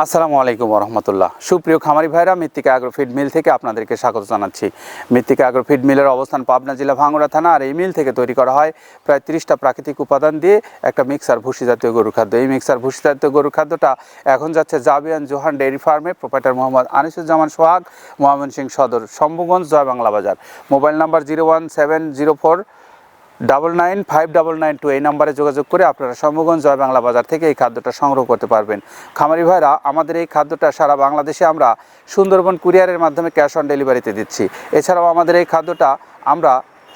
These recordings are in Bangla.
আসসালামু আলাইকুম রহমতুল্লাহ। সুপ্রিয় খামারি ভাইরা, মৃত্তিকা অ্যাগ্রো ফিড মিল থেকে আপনাদেরকে স্বাগত জানাচ্ছি। মৃত্তিকা অ্যাগ্রো ফিড মিলের অবস্থান পাবনা জেলা ভাঙ্গুড়া থানা। আর এই মিল থেকে তৈরি করা হয় প্রায় 30টা প্রাকৃতিক উপাদান দিয়ে একটা মিক্সার ভুসি জাতীয় গরুর খাদ্য। এই মিক্সার ভুসি জাতীয় গরুর খাদ্যটা এখন যাচ্ছে জাবিয়ান জোহান ডেইরি ফার্মে। প্রোপাইটার মোহাম্মদ আনিসুজ্জামান সোহাগ, ময়মনসিংহ সদর, শম্ভুগঞ্জ, জয় বাংলা বাজার। Mobile number 01704995992। এই নাম্বারে যোগাযোগ করে আপনারা শম্ভুগঞ্জ জয় বাংলা বাজার থেকে এই খাদ্যটা সংগ্রহ করতে পারবেন। খামারি ভাইরা, আমাদের এই খাদ্যটা সারা বাংলাদেশে আমরা সুন্দরবন কুরিয়ারের মাধ্যমে ক্যাশ অন ডেলিভারিতে দিচ্ছি। এছাড়াও আমাদের এই খাদ্যটা আমরা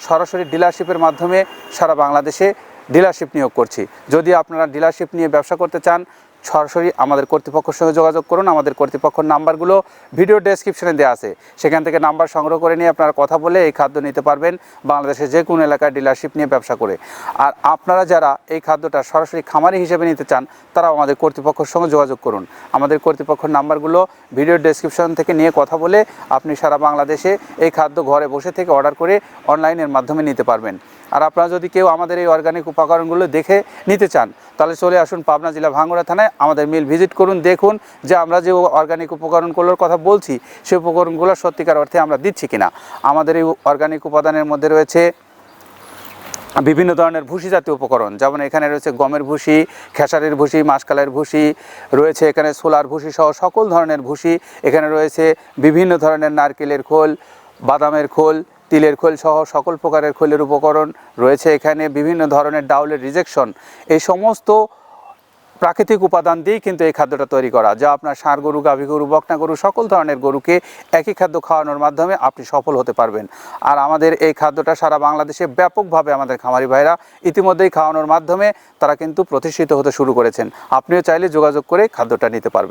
সরাসরি ডিলারশিপের মাধ্যমে সারা বাংলাদেশে ডিলারশিপ নিয়োগ করছি। যদি আপনারা ডিলারশিপ নিয়ে ব্যবসা করতে চান, সরাসরি আমাদের কর্তৃপক্ষের সঙ্গে যোগাযোগ করুন। আমাদের কর্তৃপক্ষের নাম্বারগুলো ভিডিও ডেসক্রিপশনে দেওয়া আছে, সেখান থেকে নাম্বার সংগ্রহ করে নিয়ে আপনারা কথা বলে এই খাদ্য নিতে পারবেন বাংলাদেশের যে কোনো এলাকায় ডিলারশিপ নিয়ে ব্যবসা করে। আর আপনারা যারা এই খাদ্যটা সরাসরি খামারি হিসেবে নিতে চান, তারাও আমাদের কর্তৃপক্ষের সঙ্গে যোগাযোগ করুন। আমাদের কর্তৃপক্ষের নাম্বারগুলো ভিডিও ডেসক্রিপশন থেকে নিয়ে কথা বলে আপনি সারা বাংলাদেশে এই খাদ্য ঘরে বসে থেকে অর্ডার করে অনলাইনের মাধ্যমে নিতে পারবেন। আর আপনারা যদি কেউ আমাদের এই অর্গানিক উপকরণগুলো দেখে নিতে চান, তাহলে চলে আসুন পাবনা জেলা ভাঙ্গুড়া থানায়, আমাদের মিল ভিজিট করুন, দেখুন যে আমরা যে অর্গানিক উপকরণগুলোর কথা বলছি সেই উপকরণগুলো সত্যিকার অর্থে আমরা দিচ্ছি কিনা। আমাদের এই অর্গানিক উপাদানের মধ্যে রয়েছে বিভিন্ন ধরনের ভুসি জাতীয় উপকরণ, যেমন এখানে রয়েছে গমের ভুসি, খেসারির ভুসি, মাসকলাইয়ের ভুসি রয়েছে, এখানে সোলার ভুসি সহ সকল ধরনের ভুসি। এখানে রয়েছে বিভিন্ন ধরনের নারকেলের খোল, বাদামের খোল, তিলের খোল সহ সকল প্রকারের খোলের উপকরণ রয়েছে। এখানে বিভিন্ন ধরনের ডাউলের রিজেকশন, এই সমস্ত প্রাকৃতিক উপাদান দিয়েই কিন্তু এই খাদ্যটা তৈরি করা, যা আপনার ষাঁড় গরু, গাভী গরু, বকনা গরু সকল ধরনের গরুকে একই খাদ্য খাওয়ানোর মাধ্যমে আপনি সফল হতে পারবেন। আর আমাদের এই খাদ্যটা সারা বাংলাদেশে ব্যাপকভাবে আমাদের খামারি ভাইরা ইতিমধ্যেই খাওয়ানোর মাধ্যমে তারা কিন্তু প্রতিষ্ঠিত হতে শুরু করেছেন। আপনিও চাইলে যোগাযোগ করে খাদ্যটা নিতে পারবেন।